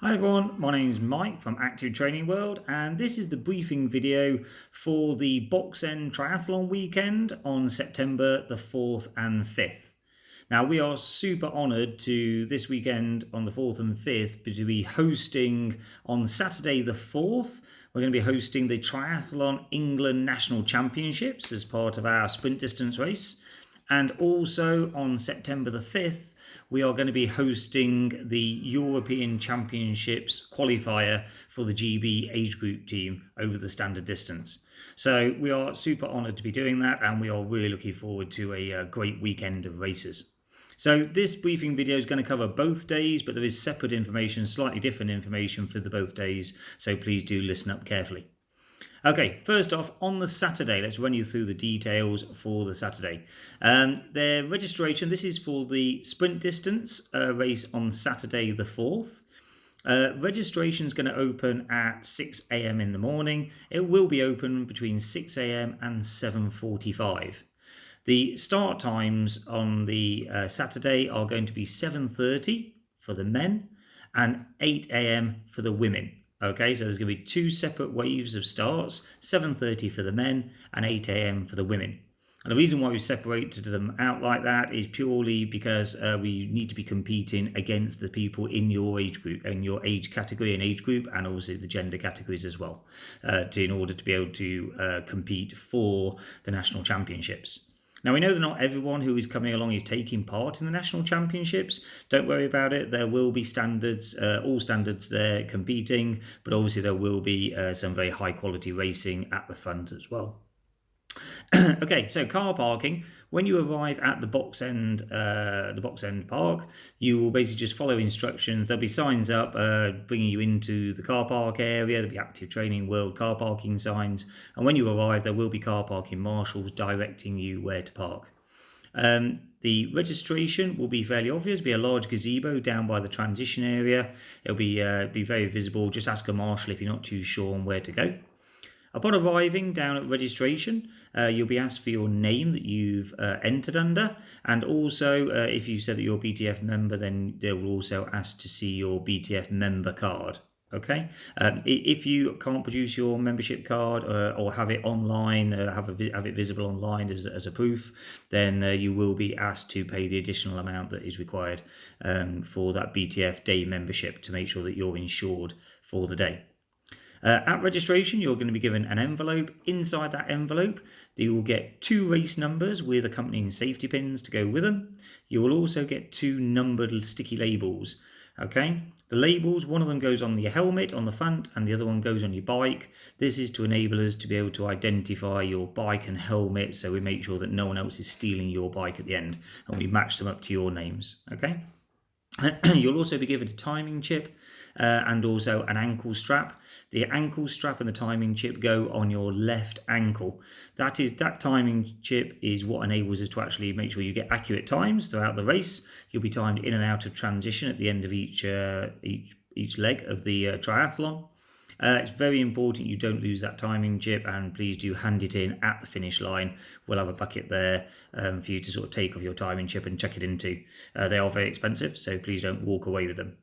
Hi everyone, my name is Mike from Active Training World, and this is the briefing video for the Box End Triathlon weekend on September the 4th and 5th. Now, we are super honoured to this weekend on the 4th and 5th to be hosting on Saturday the 4th. We're going to be hosting the Triathlon England National Championships as part of our sprint distance race. And also on September the 5th, we are going to be hosting the European Championships qualifier for the GB age group team over the standard distance. So we are super honoured to be doing that, and we are really looking forward to a great weekend of races. So this briefing video is going to cover both days, but there is separate information, slightly different information for the both days. So please do listen up carefully. Okay, first off, on the Saturday, let's run you through the details for the Saturday. The registration, this is for the sprint distance race on Saturday the 4th. Registration is going to open at 6 a.m. in the morning. It will be open between 6 a.m. and 7:45. The start times on the Saturday are going to be 7:30 for the men and 8 a.m. for the women. Okay, so there's going to be two separate waves of starts, 7:30 for the men and 8 a.m. for the women. And the reason why we separated them out like that is purely because we need to be competing against the people in your age group, in your age category and age group, and obviously the gender categories as well, in order to be able to compete for the national championships. Now, we know that not everyone who is coming along is taking part in the national championships. Don't worry about it. There will be standards, all standards there competing, but obviously there will be some very high quality racing at the front as well. Okay, so car parking. When you arrive at the Box End Park, you will basically just follow instructions. There'll be signs up bringing you into the car park area. There'll be Active Training World car parking signs. And when you arrive, there will be car parking marshals directing you where to park. The registration will be fairly obvious. There'll be a large gazebo down by the transition area. It'll be very visible. Just ask a marshal if you're not too sure on where to go. Upon arriving down at registration, you'll be asked for your name that you've entered under, and also if you said that you're a BTF member, then they will also ask to see your BTF member card. Okay, if you can't produce your membership card or have it online, have it visible online as a proof, then you will be asked to pay the additional amount that is required for that BTF day membership to make sure that you're insured for the day. At registration, you're going to be given an envelope. Inside that envelope, you will get 2 race numbers with accompanying safety pins to go with them. You will also get 2 numbered sticky labels. Okay, the labels, one of them goes on your helmet on the front and the other one goes on your bike. This is to enable us to be able to identify your bike and helmet, so we make sure that no one else is stealing your bike at the end, and we match them up to your names. Okay. You'll also be given a timing chip and also an ankle strap. The ankle strap and the timing chip go on your left ankle. That timing chip is what enables us to actually make sure you get accurate times throughout the race. You'll be timed in and out of transition at the end of each leg of the triathlon. It's very important you don't lose that timing chip, and please do hand it in at the finish line. We'll have a bucket there for you to sort of take off your timing chip and chuck it into. They are very expensive, so please don't walk away with them.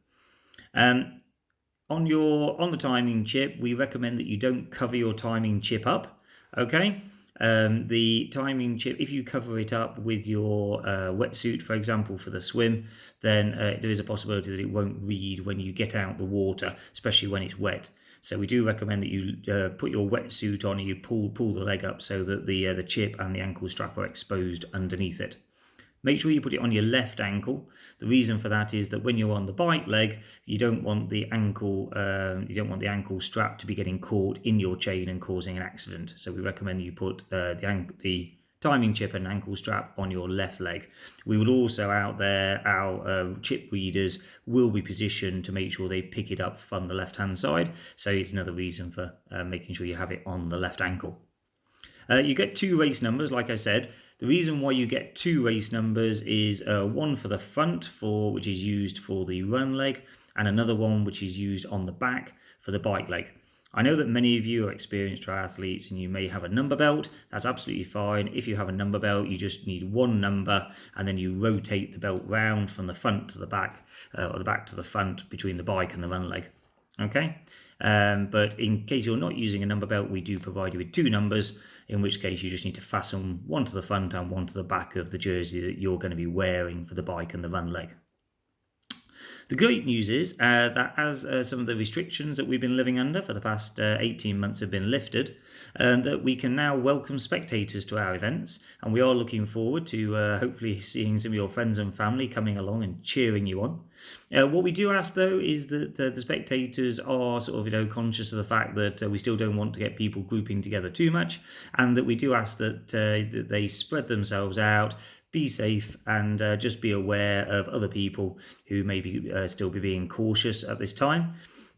On the timing chip, we recommend that you don't cover your timing chip up. Okay. The timing chip, if you cover it up with your wetsuit, for example, for the swim, then there is a possibility that it won't read when you get out the water, especially when it's wet. So we do recommend that you put your wetsuit on and you pull the leg up so that the chip and the ankle strap are exposed underneath it. Make sure you put it on your left ankle. The reason for that is that when you're on the bike leg, you don't want the ankle strap to be getting caught in your chain and causing an accident. So we recommend you put the timing chip and ankle strap on your left leg. We will also out there, our chip readers will be positioned to make sure they pick it up from the left hand side. So it's another reason for making sure you have it on the left ankle. You get 2 race numbers, like I said. The reason why you get 2 race numbers is one for the front, which is used for the run leg, and another one which is used on the back for the bike leg. I know that many of you are experienced triathletes and you may have a number belt. That's absolutely fine. If you have a number belt, you just need one number and then you rotate the belt round from the front to the back or the back to the front between the bike and the run leg. Okay. But in case you're not using a number belt, we do provide you with two numbers, in which case you just need to fasten one to the front and one to the back of the jersey that you're going to be wearing for the bike and the run leg. The great news is that as some of the restrictions that we've been living under for the past 18 months have been lifted, that we can now welcome spectators to our events, and we are looking forward to hopefully seeing some of your friends and family coming along and cheering you on. What we do ask though is that the spectators are sort of conscious of the fact that we still don't want to get people grouping together too much, and that we do ask that they spread themselves out, be safe, and just be aware of other people who may be still be being cautious at this time.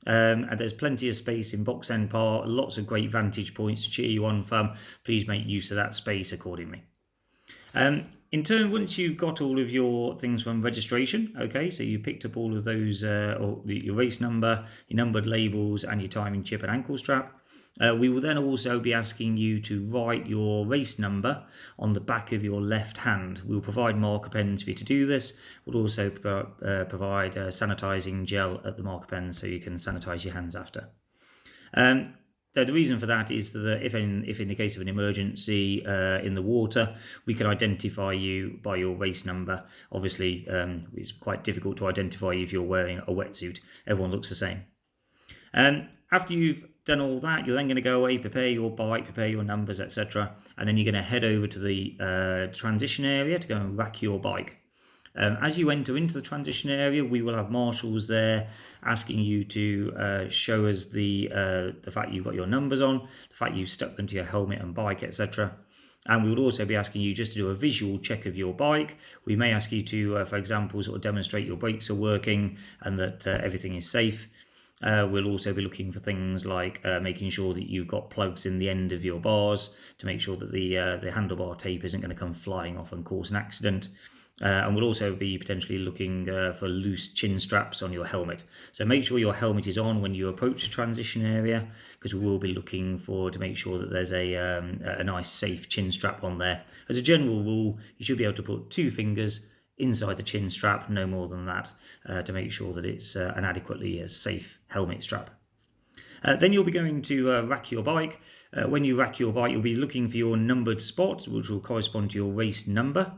And there's plenty of space in Box End Park, lots of great vantage points to cheer you on from. Please make use of that space accordingly. In turn, once you've got all of your things from registration, okay, so you picked up all of those, or your race number, your numbered labels, and your timing chip and ankle strap, we will then also be asking you to write your race number on the back of your left hand. We'll provide marker pens for you to do this. We'll also provide sanitizing gel at the marker pens so you can sanitize your hands after. The reason for that is that if in the case of an emergency in the water, we can identify you by your race number. Obviously, it's quite difficult to identify you if you're wearing a wetsuit. Everyone looks the same. After you've done all that, you're then going to go away, prepare your bike, prepare your numbers, etc. And then you're going to head over to the transition area to go and rack your bike. As you enter into the transition area, we will have marshals there asking you to show us the fact you've got your numbers on, the fact you've stuck them to your helmet and bike, etc. And we will also be asking you just to do a visual check of your bike. We may ask you to, for example, sort of demonstrate your brakes are working and that everything is safe. We'll also be looking for things like making sure that you've got plugs in the end of your bars to make sure that the handlebar tape isn't going to come flying off and cause an accident. And we'll also be potentially looking for loose chin straps on your helmet. So make sure your helmet is on when you approach the transition area, because we will be looking to make sure that there's a nice safe chin strap on there. As a general rule, you should be able to put 2 fingers inside the chin strap, no more than that, to make sure that it's an adequately safe helmet strap. Then you'll be going to rack your bike. When you rack your bike, you'll be looking for your numbered spot, which will correspond to your race number.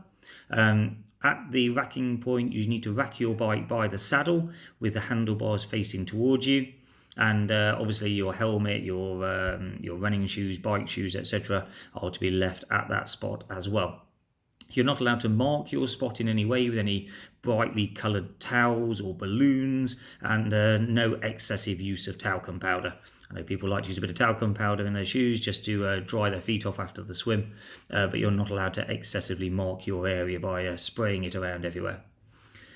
At the racking point, you need to rack your bike by the saddle with the handlebars facing towards you. And obviously your helmet, your running shoes, bike shoes, etc. are to be left at that spot as well. You're not allowed to mark your spot in any way with any brightly coloured towels or balloons, and no excessive use of talcum powder. I know people like to use a bit of talcum powder in their shoes just to dry their feet off after the swim, but you're not allowed to excessively mark your area by spraying it around everywhere.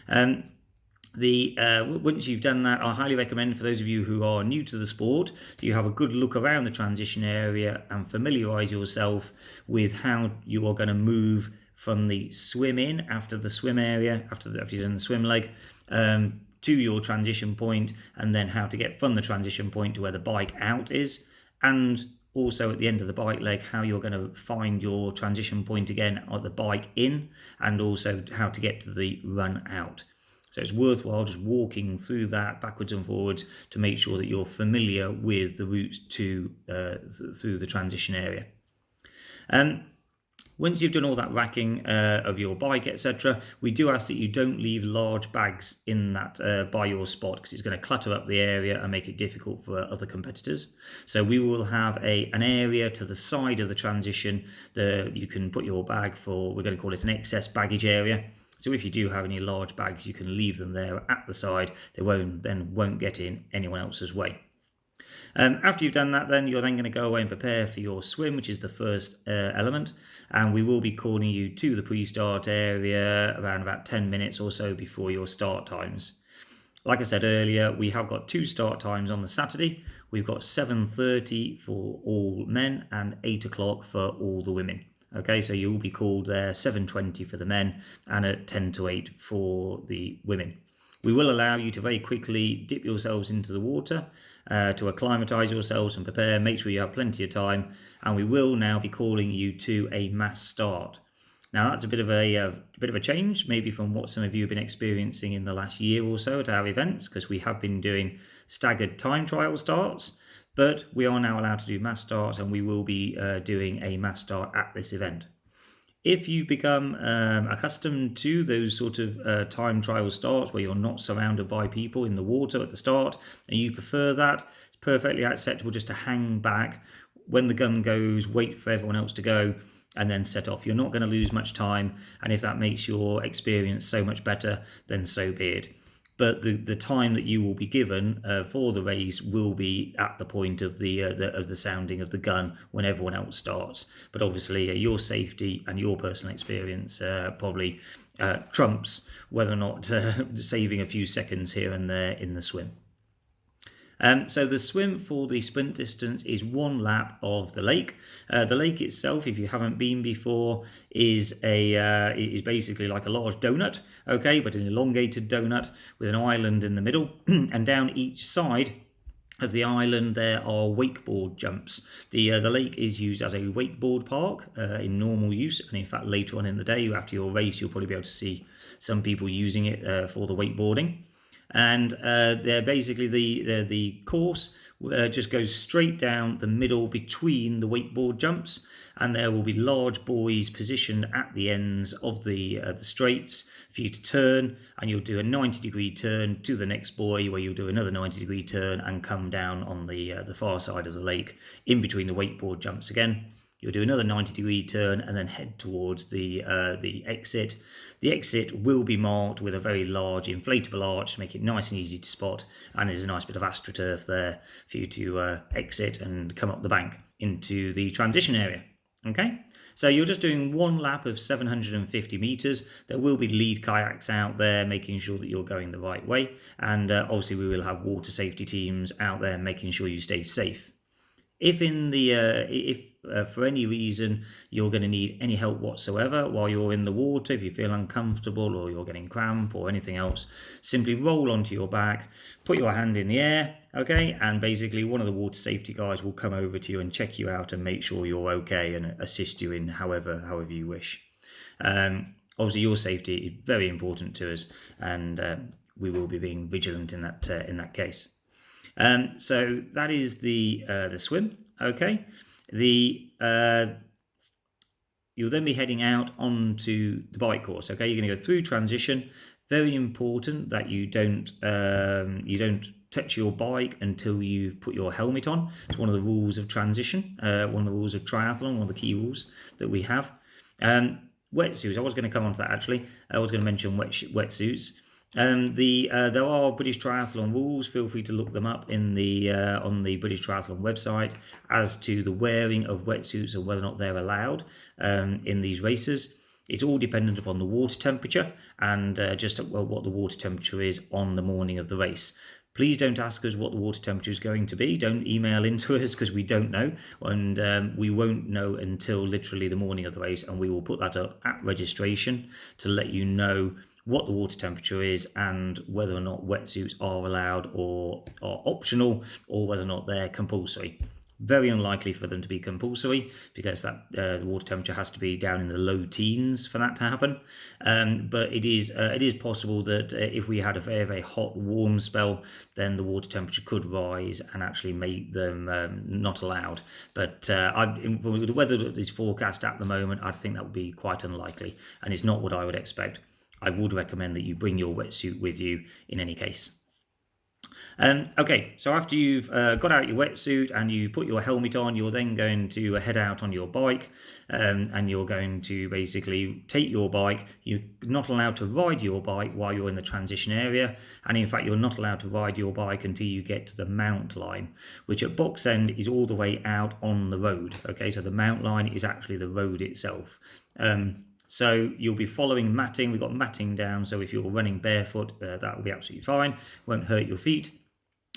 Once you've done that, I highly recommend for those of you who are new to the sport that you have a good look around the transition area and familiarise yourself with how you are going to move from the swim in after the swim area, after you've done the swim leg, to your transition point, and then how to get from the transition point to where the bike out is, and also at the end of the bike leg, how you're going to find your transition point again at the bike in, and also how to get to the run out. So it's worthwhile just walking through that backwards and forwards to make sure that you're familiar with the routes to through the transition area. Once you've done all that racking of your bike, etc., we do ask that you don't leave large bags in that by your spot, because it's going to clutter up the area and make it difficult for other competitors. So we will have an area to the side of the transition that you can put your bag for. We're going to call it an excess baggage area. So if you do have any large bags, you can leave them there at the side. They won't get in anyone else's way. After you've done that, then you're then going to go away and prepare for your swim, which is the first element, and we will be calling you to the pre-start area around about 10 minutes or so before your start times. Like I said earlier, we have got 2 start times on the Saturday. We've got 7:30 for all men and 8 o'clock for all the women. Okay, so you will be called there 7:20 for the men and at 10 to 8 for the women. We will allow you to very quickly dip yourselves into the water to acclimatise yourselves and prepare, make sure you have plenty of time, and we will now be calling you to a mass start. Now that's a bit of a change, maybe from what some of you have been experiencing in the last year or so at our events, because we have been doing staggered time trial starts, but we are now allowed to do mass starts, and we will be doing a mass start at this event. If you become accustomed to those sort of time trial starts where you're not surrounded by people in the water at the start and you prefer that, it's perfectly acceptable just to hang back when the gun goes, wait for everyone else to go, and then set off. You're not going to lose much time, and if that makes your experience so much better, then so be it. But the time that you will be given for the race will be at the point of the sounding of the gun when everyone else starts. But obviously, your safety and your personal experience probably trumps whether or not saving a few seconds here and there in the swim. So the swim for the sprint distance is 1 lap of the lake. The lake itself, if you haven't been before, is basically like a large donut, okay, but an elongated donut with an island in the middle, and down each side of the island there are wakeboard jumps. The lake is used as a wakeboard park in normal use, and in fact later on in the day after your race you'll probably be able to see some people using it for the wakeboarding. And they're basically the course just goes straight down the middle between the wakeboard jumps, and there will be large buoys positioned at the ends of the straights for you to turn, and you'll do a 90-degree turn to the next buoy where you'll do another 90-degree turn and come down on the far side of the lake in between the wakeboard jumps again. You'll do another 90-degree turn and then head towards the exit. The exit will be marked with a very large inflatable arch to make it nice and easy to spot, and there's a nice bit of astroturf there for you to exit and come up the bank into the transition area. Okay, so you're just doing 1 lap of 750 meters. There will be lead kayaks out there making sure that you're going the right way, and obviously we will have water safety teams out there making sure you stay safe. If for any reason you're going to need any help whatsoever while you're in the water, if you feel uncomfortable or you're getting cramp or anything else, simply roll onto your back, put your hand in the air, okay, and basically one of the water safety guys will come over to you and check you out and make sure you're okay and assist you in however you wish. Obviously your safety is very important to us, and we will be being vigilant in that case. So that is the swim. Okay, you'll then be heading out onto the bike course. Okay, you're going to go through transition. Very important that you don't touch your bike until you've put your helmet on. It's one of the rules of transition. One of the rules of triathlon. One of the key rules that we have. Wetsuits. I was going to come on to that actually. I was going to mention wetsuits. There are British Triathlon rules. Feel free to look them up in on the British Triathlon website as to the wearing of wetsuits and whether or not they're allowed in these races. It's all dependent upon the water temperature and what the water temperature is on the morning of the race. Please don't ask us what the water temperature is going to be. Don't email into us because we don't know, and we won't know until literally the morning of the race, and we will put that up at registration to let you know what the water temperature is and whether or not wetsuits are allowed or are optional, or whether or not they're compulsory. Very unlikely for them to be compulsory because the water temperature has to be down in the low teens for that to happen. But it is possible that if we had a very, very hot, warm spell, then the water temperature could rise and actually make them not allowed. But with the weather that is forecast at the moment, I think that would be quite unlikely, and it's not what I would expect. I would recommend that you bring your wetsuit with you in any case. Okay, so after you've got out your wetsuit and you put your helmet on, you're then going to head out on your bike, and you're going to basically take your bike. You're not allowed to ride your bike while you're in the transition area, and in fact you're not allowed to ride your bike until you get to the mount line, which at Box End is all the way out on the road. Okay, so the mount line is actually the road itself. So you'll be following matting. We've got matting down, so if you're running barefoot, that will be absolutely fine. Won't hurt your feet.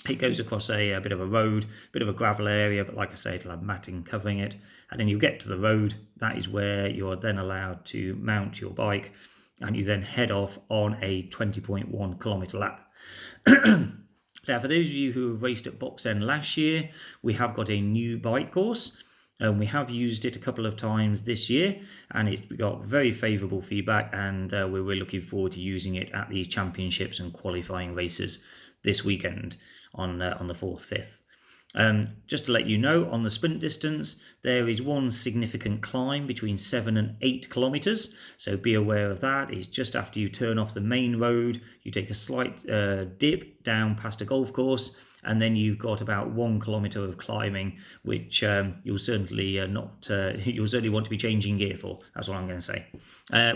It goes across a bit of a road, bit of a gravel area, but like I say, it'll have matting covering it. And then you get to the road. That is where you're then allowed to mount your bike. and you then head off on a 20.1 kilometre lap. Now, for those of you who have raced at Box End last year, we have got a new bike course. And we have used it a couple of times this year, and it's got very favourable feedback, and we're really looking forward to using it at the championships and qualifying races this weekend on the 4th, 5th. Just to let you know, on the sprint distance, there is one significant climb between 7 and 8 kilometres, so be aware of that. It's just after you turn off the main road, you take a slight dip down past a golf course, and then you've got about 1 kilometre of climbing, which you'll certainly you'll certainly want to be changing gear for. That's what I'm going to say.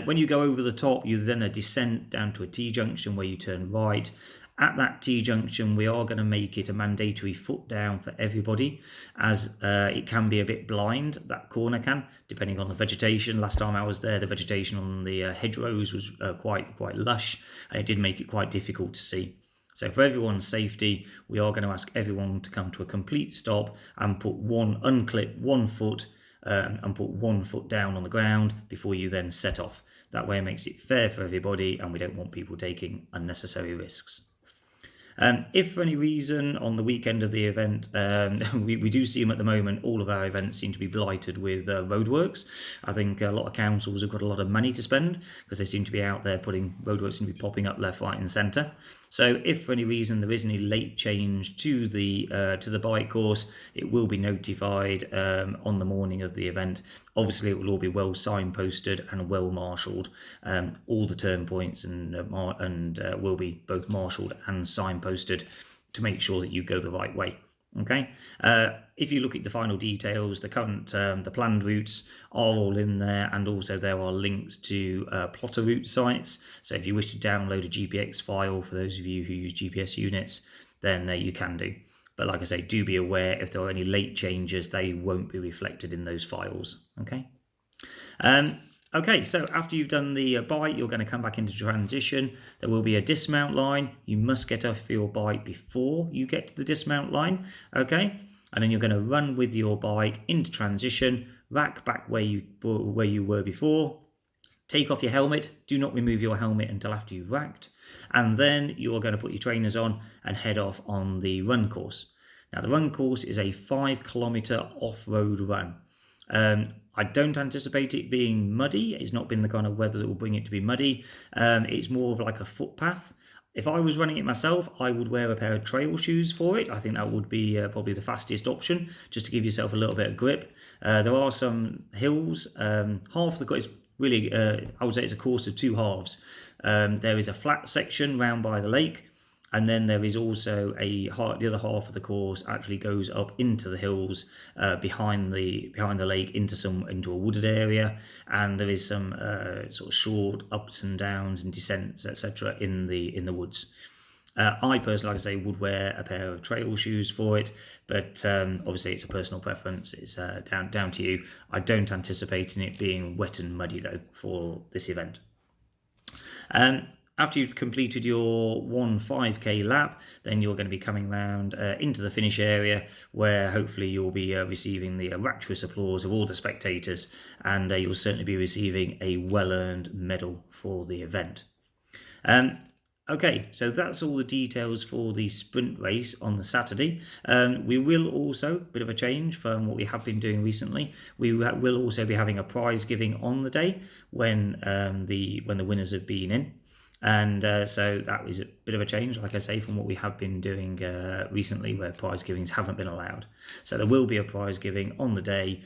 When you go over the top, you then a descent down to a T-junction where you turn right. At that T-junction, we are going to make it a mandatory foot down for everybody, as it can be a bit blind, that corner can, depending on the vegetation. Last time I was there, the vegetation on the hedgerows was quite lush, and it did make it quite difficult to see. So for everyone's safety, we are going to ask everyone to come to a complete stop and unclip one foot and put 1 foot down on the ground before you then set off. That way it makes it fair for everybody, and we don't want people taking unnecessary risks. If for any reason on the weekend of the event, we do see them at the moment, all of our events seem to be blighted with roadworks. I think a lot of councils have got a lot of money to spend because they seem to be out there putting roadworks, seem to be popping up left, right and centre. So if for any reason there is any late change to the bike course, it will be notified on the morning of the event. Obviously, it will all be well signposted and well marshalled. All the turn points and will be both marshalled and signposted to make sure that you go the right way. Okay. If you look at the final details, the planned routes are all in there, and also there are links to plotter route sites. So if you wish to download a GPX file for those of you who use GPS units, then you can do. But like I say, do be aware if there are any late changes, they won't be reflected in those files. Okay. Okay, so after you've done the bike, you're going to come back into transition. There will be a dismount line. You must get off your bike before you get to the dismount line, okay? And then you're going to run with your bike into transition, rack back where you were before, take off your helmet. Do not remove your helmet until after you've racked. And then you're going to put your trainers on and head off on the run course. Now, the run course is a 5 kilometre off-road run. I don't anticipate it being muddy. It's not been the kind of weather that will bring it to be muddy. It's more of like a footpath. If I was running it myself, I would wear a pair of trail shoes for it. I think that would be probably the fastest option, just to give yourself a little bit of grip. There are some hills. Half the course is really, I would say it's a course of two halves. There is a flat section round by the lake, and then there is also the other half of the course actually goes up into the hills behind the lake into a wooded area, and there is some sort of short ups and downs and descents, etc. in the woods. I personally, like I say, would wear a pair of trail shoes for it, but obviously it's a personal preference. It's down to you. I don't anticipate it being wet and muddy though for this event. After you've completed your 5K lap, then you're going to be coming round into the finish area, where hopefully you'll be receiving the rapturous applause of all the spectators, and you'll certainly be receiving a well-earned medal for the event. Okay, so that's all the details for the sprint race on the Saturday. We will also, bit of a change from what we have been doing recently, we will also be having a prize giving on the day when the winners have been in. And so that is a bit of a change, like I say, from what we have been doing recently, where prize givings haven't been allowed. So there will be a prize giving on the day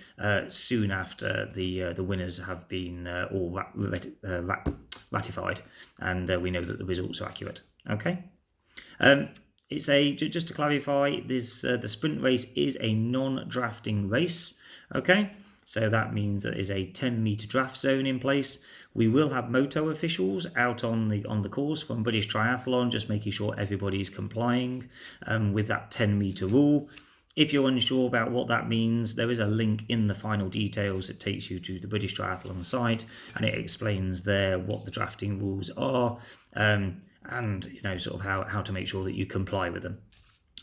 soon after the winners have been all ratified, and we know that the results are accurate. Okay. It's just to clarify, the sprint race is a non-drafting race. Okay. So that means that there's a 10-metre draft zone in place. We will have moto officials out on the course from British Triathlon, just making sure everybody's complying with that 10-metre rule. If you're unsure about what that means, there is a link in the final details that takes you to the British Triathlon site, and it explains there what the drafting rules are, and sort of how to make sure that you comply with them.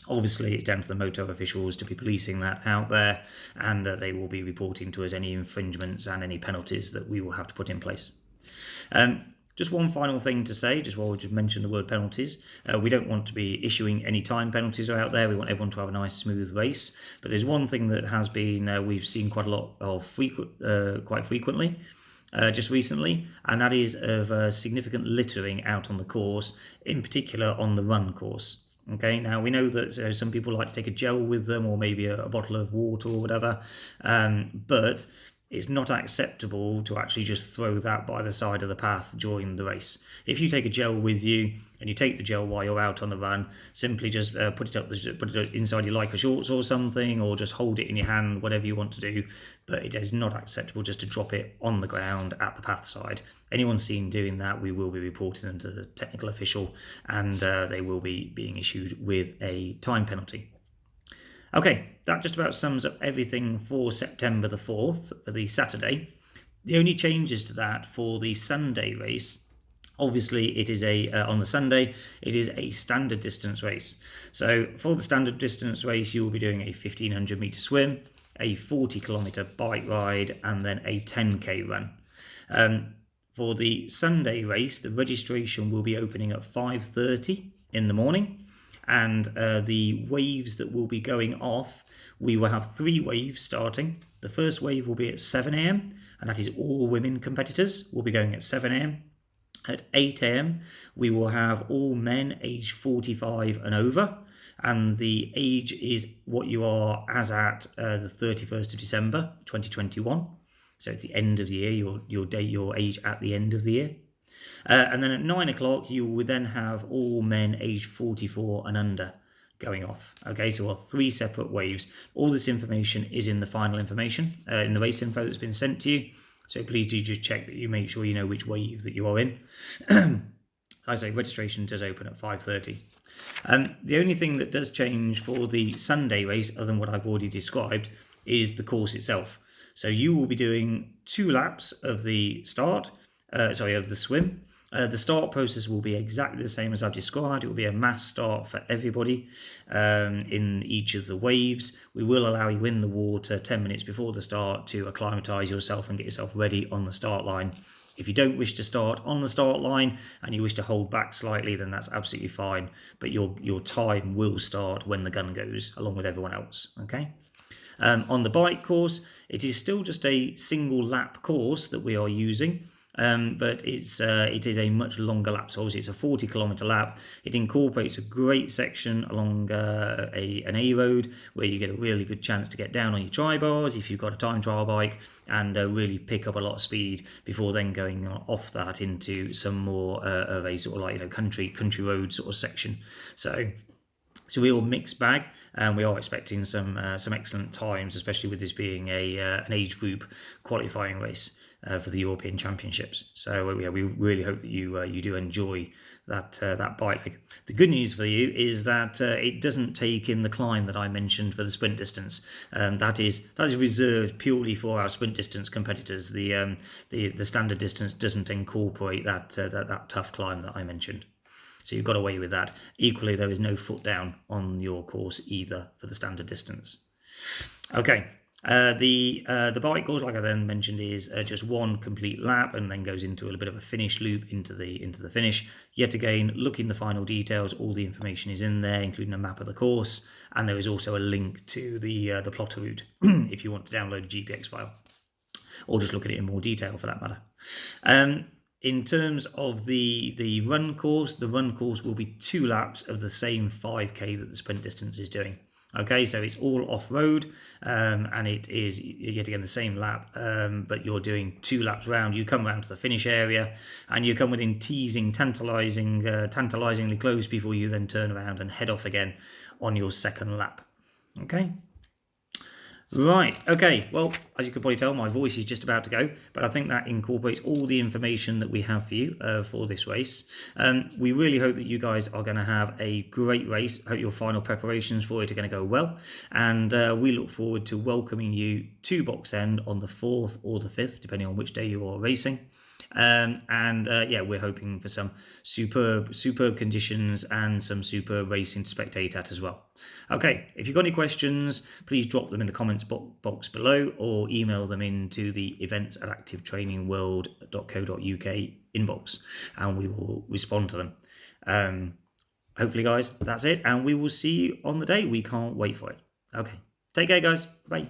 Obviously, it's down to the moto officials to be policing that out there, and they will be reporting to us any infringements and any penalties that we will have to put in place. Just one final thing to say, just while we just mentioned the word penalties. We don't want to be issuing any time penalties out there. We want everyone to have a nice smooth race. But there's one thing that has been, we've seen quite a lot of quite frequently, just recently, and that is of significant littering out on the course, in particular on the run course. Okay, now we know that some people like to take a gel with them, or maybe a bottle of water or whatever, but it's not acceptable to actually just throw that by the side of the path during the race. If you take a gel with you and you take the gel while you're out on the run, simply just put it inside your Lycra shorts or something, or just hold it in your hand, whatever you want to do. But it is not acceptable just to drop it on the ground at the path side. Anyone seen doing that, we will be reporting them to the technical official, and they will be being issued with a time penalty. Okay, that just about sums up everything for September the 4th, the Saturday. The only changes to that for the Sunday race, obviously it is on the Sunday, it is a standard distance race. So for the standard distance race, you will be doing a 1500 metre swim, a 40 kilometre bike ride, and then a 10k run. For the Sunday race, the registration will be opening at 5:30 in the morning. And the waves that will be going off, we will have 3 waves starting. The first wave will be at 7 a.m, and that is all women competitors will be going at 7 a.m. At 8 a.m, we will have all men aged 45 and over, and the age is what you are as at the 31st of December 2021. So at the end of the year, your age at the end of the year. And then at 9 o'clock, you will then have all men aged 44 and under going off. Okay, so we'll have 3 separate waves. All this information is in the final information, in the race info that's been sent to you. So please do just check that you make sure you know which wave that you are in. Like I say, registration does open at 5:30. The only thing that does change for the Sunday race, other than what I've already described, is the course itself. So you will be doing 2 laps of the of the swim. The start process will be exactly the same as I've described. It will be a mass start for everybody in each of the waves. We will allow you in the water 10 minutes before the start to acclimatise yourself and get yourself ready on the start line. If you don't wish to start on the start line and you wish to hold back slightly, then that's absolutely fine. But your time will start when the gun goes, along with everyone else. Okay. On the bike course, it is still just a single lap course that we are using. But it is a much longer lap. So obviously it's a 40 kilometre lap. It incorporates a great section along an A road where you get a really good chance to get down on your tri bars if you've got a time trial bike, and really pick up a lot of speed before then going off that into some more of a sort of like country road sort of section. So it's a real mixed bag, and we are expecting some excellent times, especially with this being an age group qualifying race for the European Championships. So yeah, we really hope that you do enjoy that bike leg. The good news for you is that it doesn't take in the climb that I mentioned for the sprint distance. That is reserved purely for our sprint distance competitors. The standard distance doesn't incorporate that tough climb that I mentioned. So you've got away with that. Equally, there is no foot down on your course either for the standard distance. Okay, the bike course, like I then mentioned, is just one complete lap and then goes into a little bit of a finish loop into the finish. Yet again, look in the final details. All the information is in there, including a map of the course, and there is also a link to the plotter route if you want to download a GPX file, or just look at it in more detail for that matter. In terms of the run course, the run course will be 2 laps of the same 5k that the sprint distance is doing. Okay, so it's all off-road, and it is yet again the same lap, but you're doing 2 laps round. You come round to the finish area, and you come within tantalisingly close before you then turn around and head off again on your second lap. Okay. Right, okay, well, as you can probably tell, my voice is just about to go, but I think that incorporates all the information that we have for you for this race. We really hope that you guys are going to have a great race. I hope your final preparations for it are going to go well, and we look forward to welcoming you to Box End on the 4th or the 5th, depending on which day you are racing. Yeah, we're hoping for some superb conditions and some superb racing to spectate at as well. Okay, if you've got any questions, please drop them in the comments box below or email them into the events@activetrainingworld.co.uk inbox, and we will respond to them. Hopefully, guys, that's it, and we will see you on the day. We can't wait for it. Okay, take care, guys. Bye.